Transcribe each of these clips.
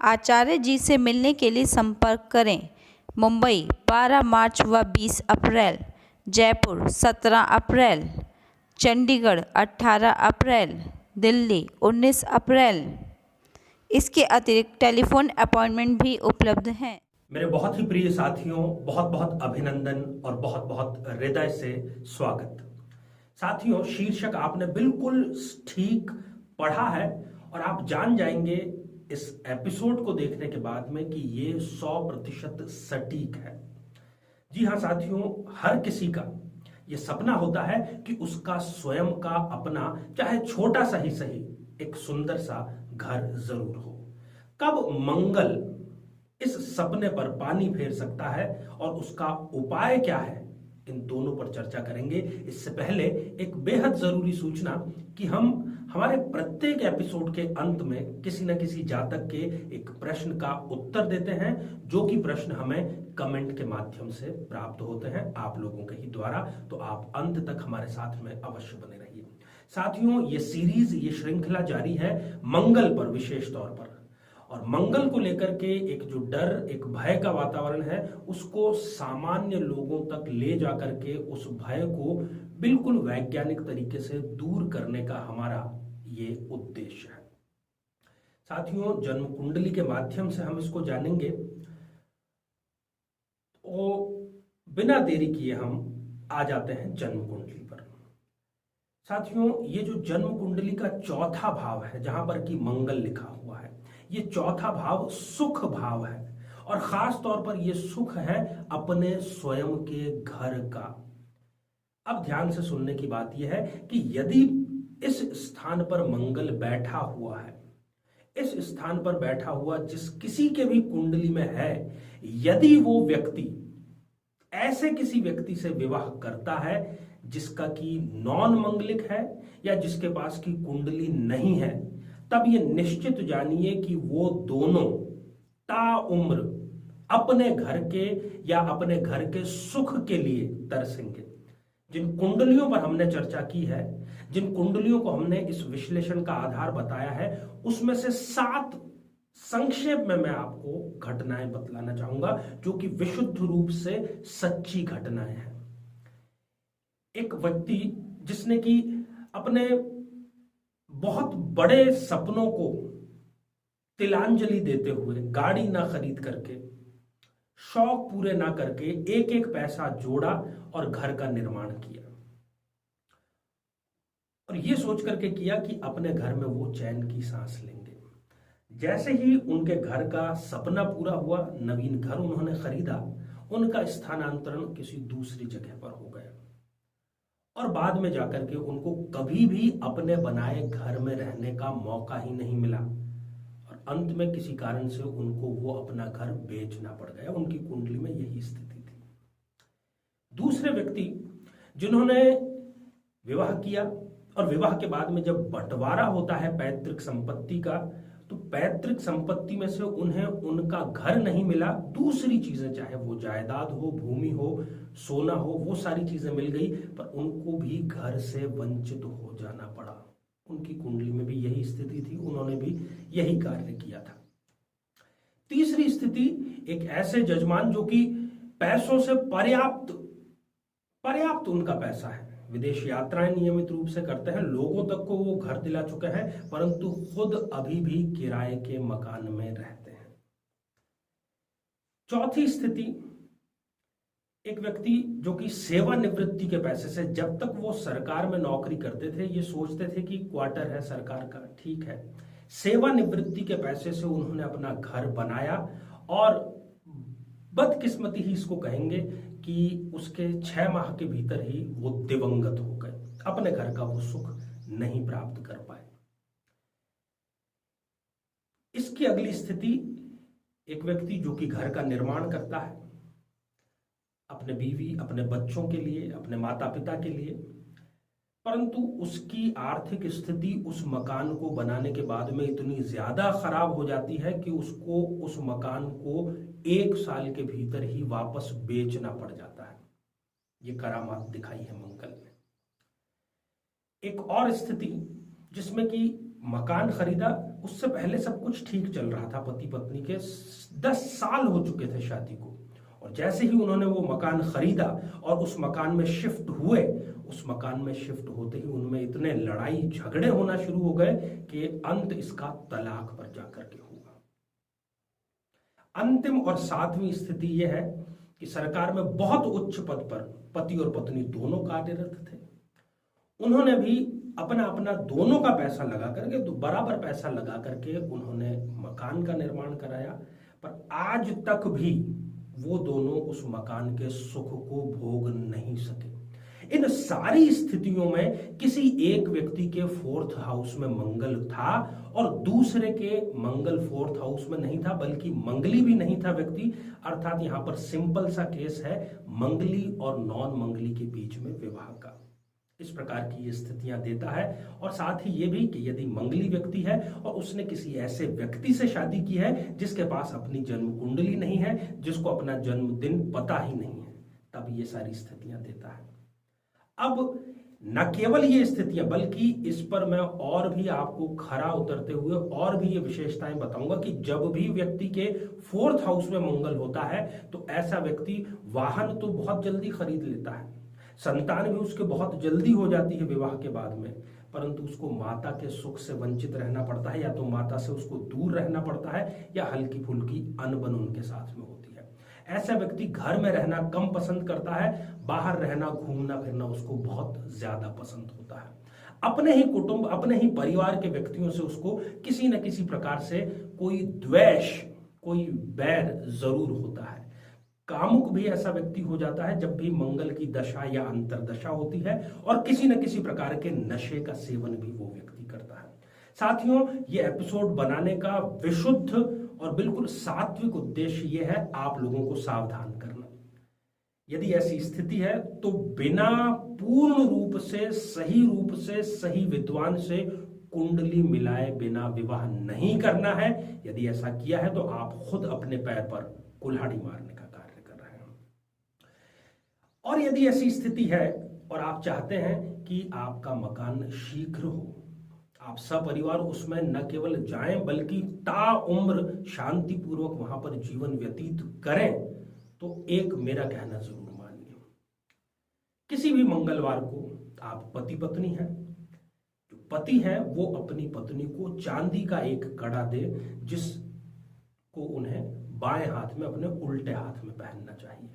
आचार्य जी से मिलने के लिए संपर्क करें। मुंबई 12 मार्च व 20 अप्रैल, जयपुर 17 अप्रैल, चंडीगढ़ 18 अप्रैल, दिल्ली 19 अप्रैल। इसके अतिरिक्त टेलीफोन अपॉइंटमेंट भी उपलब्ध हैं। मेरे बहुत ही प्रिय साथियों, बहुत बहुत अभिनंदन और बहुत बहुत हृदय से स्वागत। साथियों, शीर्षक आपने बिल्कुल ठीक पढ़ा है और आप जान जाएंगे इस एपिसोड को देखने के बाद में कि ये 100% सटीक है। जी हाँ साथियों, हर किसी का ये सपना होता है कि उसका स्वयं का अपना, चाहे छोटा सा ही सही, एक सुंदर सा घर जरूर हो। कब मंगल इस सपने पर पानी फेर सकता है और उसका उपाय क्या है, इन दोनों पर चर्चा करेंगे। इससे पहले एक बेहद जरूरी सूचना कि हम हमारे प्रत्येक एपिसोड के अंत में किसी न किसी जातक के एक प्रश्न का उत्तर देते हैं, जो कि प्रश्न हमें कमेंट के माध्यम से प्राप्त होते हैं आप लोगों के ही द्वारा। तो आप अंत तक हमारे साथ में अवश्य बने रहिए। साथियों, ये सीरीज, ये श्रृंखला जारी है मंगल पर विशेष तौर पर, और मंगल को लेकर के एक जो डर, एक भय का वातावरण है, उसको सामान्य लोगों तक ले जाकर के उस भय को बिल्कुल वैज्ञानिक तरीके से दूर करने का हमारा ये उद्देश्य है। साथियों, जन्म कुंडली के माध्यम से हम इसको जानेंगे। तो बिना देरी किए हम आ जाते हैं जन्म कुंडली पर। साथियों, ये जो जन्म कुंडली का चौथा भाव है, जहां पर कि मंगल लिखा हुआ है, ये चौथा भाव सुख भाव है, और खास तौर पर ये सुख है अपने स्वयं के घर का। अब ध्यान से सुनने की बात यह है कि यदि इस स्थान पर मंगल बैठा हुआ है, इस स्थान पर बैठा हुआ जिस किसी के भी कुंडली में है, यदि वो व्यक्ति ऐसे किसी व्यक्ति से विवाह करता है जिसका कि नॉन मंगलिक है या जिसके पास की कुंडली नहीं है, तब ये निश्चित जानिए कि वो दोनों ताउम्र अपने घर के या अपने घर के सुख के लिए तरसेंगे। जिन कुंडलियों पर हमने चर्चा की है, जिन कुंडलियों को हमने इस विश्लेषण का आधार बताया है, उसमें से 7 संक्षेप में मैं आपको घटनाएं बतलाना चाहूंगा जो कि विशुद्ध रूप से सच्ची घटनाएं हैं। एक व्यक्ति जिसने कि अपने बहुत बड़े सपनों को तिलांजलि देते हुए, गाड़ी ना खरीद करके, शौक पूरे ना करके, एक एक पैसा जोड़ा और घर का निर्माण किया, और यह सोच करके किया कि अपने घर में वो चैन की सांस लेंगे। जैसे ही उनके घर का सपना पूरा हुआ, नवीन घर उन्होंने खरीदा, उनका स्थानांतरण किसी दूसरी जगह पर हो गया, और बाद में जाकर के उनको कभी भी अपने बनाए घर में रहने का मौका ही नहीं मिला, और अंत में किसी कारण से उनको वो अपना घर बेचना पड़ गया। उनकी कुंडली में यही स्थिति थी। दूसरे व्यक्ति जिन्होंने विवाह किया, और विवाह के बाद में जब बंटवारा होता है पैतृक संपत्ति का, तो पैतृक संपत्ति में से उन्हें उनका घर नहीं मिला, दूसरी चीजें, चाहे वो जायदाद हो, भूमि हो, सोना हो, वो सारी चीजें मिल गई, पर उनको भी घर से वंचित हो जाना पड़ा। उनकी कुंडली में भी यही स्थिति थी, उन्होंने भी यही कार्य किया था। तीसरी स्थिति, एक ऐसे जजमान जो कि पैसों से पर्याप्त उनका पैसा है, विदेश यात्राएं नियमित रूप से करते हैं, लोगों तक को वो घर दिला चुके हैं, परंतु खुद अभी भी किराए के मकान में रहते हैं। चौथी स्थिति, एक व्यक्ति जो कि सेवानिवृत्ति के पैसे से, जब तक वो सरकार में नौकरी करते थे, ये सोचते थे कि क्वार्टर है सरकार का, ठीक है, सेवानिवृत्ति के पैसे से उन्होंने अपना घर बनाया, और बदकिस्मती ही इसको कहेंगे कि उसके 6 माह के भीतर ही वो दिवंगत हो गए, अपने घर का वो सुख नहीं प्राप्त कर पाए। इसकी अगली स्थिति, एक व्यक्ति जो कि घर का निर्माण करता है अपने बीवी, अपने बच्चों के लिए, अपने माता पिता के लिए, परंतु उसकी आर्थिक स्थिति उस मकान को बनाने के बाद में इतनी ज्यादा खराब हो जाती है कि उसको उस मकान को 1 साल के भीतर ही वापस बेचना पड़ जाता है। ये करामात दिखाई है मंगल ने। एक और स्थिति जिसमें कि मकान खरीदा, उससे पहले सब कुछ ठीक चल रहा था। पति पत्नी के 10 साल हो चुके थे शादी को, और जैसे ही उन्होंने वो मकान खरीदा और उस मकान में शिफ्ट हुए, उस मकान में शिफ्ट होते ही उनमें इतने लड़ाई झगड़े होना शुरू हो गए कि अंत इसका तलाक पर जाकर के हुआ। अंतिम और 7वीं स्थिति यह है कि सरकार में बहुत उच्च पद पर पति और पत्नी दोनों कार्यरत थे। उन्होंने भी अपना अपना दोनों का पैसा लगा करके, तो बराबर पैसा लगा करके उन्होंने मकान का निर्माण कराया, पर आज तक भी वो दोनों उस मकान के सुख को भोग नहीं सके। इन सारी स्थितियों में किसी एक व्यक्ति के 4th हाउस में मंगल था और दूसरे के मंगल 4th हाउस में नहीं था, बल्कि मंगली भी नहीं था व्यक्ति। अर्थात यहां पर सिंपल सा केस है मंगली और नॉन मंगली के बीच में विवाह का। इस प्रकार की ये स्थितियां देता है। और साथ ही ये भी कि यदि मंगली व्यक्ति है और उसने किसी ऐसे व्यक्ति से शादी की है जिसके पास अपनी जन्म कुंडली नहीं है, जिसको अपना जन्मदिन पता ही नहीं है, तब ये सारी स्थितियां देता है। अब न केवल ये स्थितियां, बल्कि इस पर मैं और भी आपको खरा उतरते हुए और भी ये विशेषताएं बताऊंगा कि जब भी व्यक्ति के 4th हाउस में मंगल होता है तो ऐसा व्यक्ति वाहन तो बहुत जल्दी खरीद लेता है, संतान भी उसके बहुत जल्दी हो जाती है विवाह के बाद में, परंतु उसको माता के सुख से वंचित रहना पड़ता है, या तो माता से उसको दूर रहना पड़ता है, या हल्की फुल्की अनबन उनके साथ में होती है। ऐसा व्यक्ति घर में रहना कम पसंद करता है, बाहर रहना, घूमना फिरना उसको बहुत ज्यादा पसंद होता है। अपने ही कुटुंब, अपने ही परिवार के व्यक्तियों से उसको किसी न किसी प्रकार से कोई द्वेष, कोई बैर जरूर होता है। कामुक भी ऐसा व्यक्ति हो जाता है जब भी मंगल की दशा या अंतरदशा होती है, और किसी न किसी प्रकार के नशे का सेवन भी वो व्यक्ति करता है। साथियों, ये एपिसोड बनाने का विशुद्ध और बिल्कुल सात्विक उद्देश्य ये है आप लोगों को सावधान करना। यदि ऐसी स्थिति है तो बिना पूर्ण रूप से, सही विद्वान से कुंडली मिलाए बिना विवाह नहीं करना है। यदि ऐसा किया है तो आप खुद अपने पैर पर कुल्हाड़ी मारने का कार्य कर रहे हैं। और यदि ऐसी स्थिति है और आप चाहते हैं कि आपका मकान शीघ्र हो, आप सपरिवार उसमें न केवल जाएं बल्कि ताउम्र शांतिपूर्वक वहां पर जीवन व्यतीत करें, तो एक मेरा कहना जरूर मानिए। किसी भी मंगलवार को आप पति पत्नी हैं, जो पति है वो अपनी पत्नी को चांदी का एक कड़ा दे, जिसको उन्हें बाएं हाथ में, अपने उल्टे हाथ में पहनना चाहिए।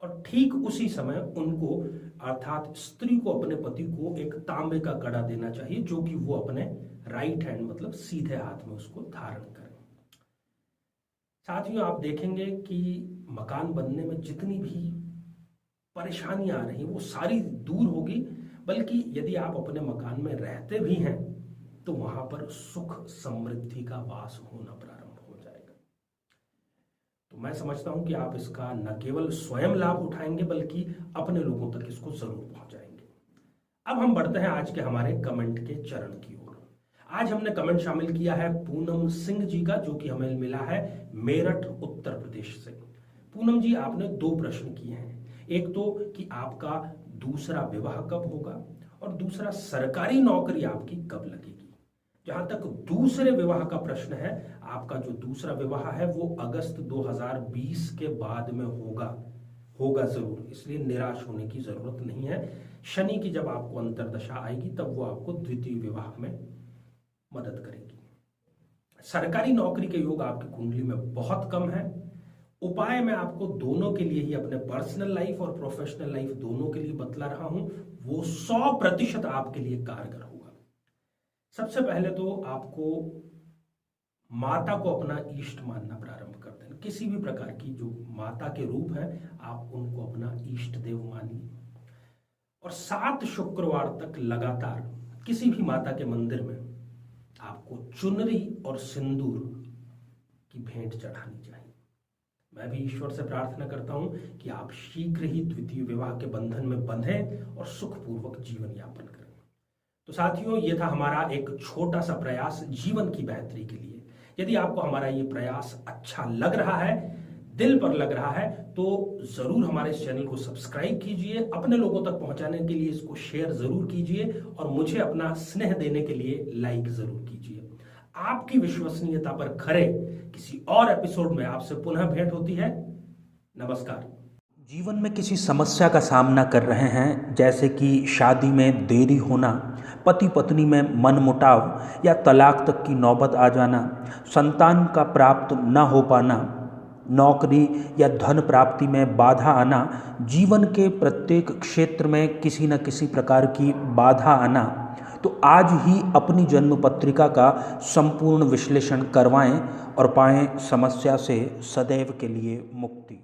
और ठीक उसी समय उनको, अर्थात स्त्री को अपने पति को एक तांबे का कड़ा देना चाहिए, जो कि वो अपने राइट हैंड, मतलब सीधे हाथ में उसको धारण करें। साथियों, आप देखेंगे कि मकान बनने में जितनी भी परेशानियां आ रही वो सारी दूर होगी, बल्कि यदि आप अपने मकान में रहते भी हैं तो वहां पर सुख समृद्धि का वास होना प्रारंभ हो जाएगा। तो मैं समझता हूं कि आप इसका न केवल स्वयं लाभ उठाएंगे बल्कि अपने लोगों तक इसको जरूर पहुंचाएंगे। अब हम बढ़ते हैं आज के हमारे कमेंट के चरण की ओर। आज हमने कमेंट शामिल किया है पूनम सिंह जी का, जो कि हमें मिला है मेरठ उत्तर प्रदेश से। पूनम जी, आपने 2 प्रश्न किए हैं। एक तो कि आपका दूसरा विवाह कब होगा, और दूसरा सरकारी नौकरी आपकी कब लगेगी। जहां तक दूसरे विवाह का प्रश्न है, आपका जो दूसरा विवाह है वो अगस्त 2020 के बाद में होगा जरूर, इसलिए निराश होने की जरूरत नहीं है। शनि की जब आपको अंतरदशा आएगी तब वो आपको द्वितीय विवाह में मदद करेगी। सरकारी नौकरी के योग आपकी कुंडली में बहुत कम है। उपाय मैं आपको दोनों के लिए ही, अपने पर्सनल लाइफ और प्रोफेशनल लाइफ दोनों के लिए बतला रहा हूं, वो 100% आपके लिए कारगर होगा। सबसे पहले तो आपको माता को अपना इष्ट मानना प्रारंभ कर देना। किसी भी प्रकार की जो माता के रूप है, आप उनको अपना इष्ट देव मानिए, और 7 शुक्रवार तक लगातार किसी भी माता के मंदिर में आपको चुनरी और सिंदूर की भेंट चढ़ानी चाहिए। मैं भी ईश्वर से प्रार्थना करता हूं कि आप शीघ्र ही द्वितीय विवाह के बंधन में बंधें और सुखपूर्वक जीवन यापन करें। तो साथियों, ये था हमारा एक छोटा सा प्रयास जीवन की बेहतरी के लिए। यदि आपको हमारा ये प्रयास अच्छा लग रहा है, दिल पर लग रहा है तो जरूर हमारे इस चैनल को सब्सक्राइब कीजिए, अपने लोगों तक पहुंचाने के लिए इसको शेयर जरूर कीजिए और मुझे अपना स्नेह देने के लिए लाइक जरूर कीजिए। आपकी विश्वसनीयता पर खरे किसी और एपिसोड में आपसे पुनः भेंट होती है। नमस्कार। जीवन में किसी समस्या का सामना कर रहे हैं, जैसे कि शादी में देरी होना, पति पत्नी में मनमुटाव या तलाक तक की नौबत आ जाना, संतान का प्राप्त न हो पाना, नौकरी या धन प्राप्ति में बाधा आना, जीवन के प्रत्येक क्षेत्र में किसी न किसी प्रकार की बाधा आना, तो आज ही अपनी जन्म पत्रिका का संपूर्ण विश्लेषण करवाएं और पाएं समस्या से सदैव के लिए मुक्ति।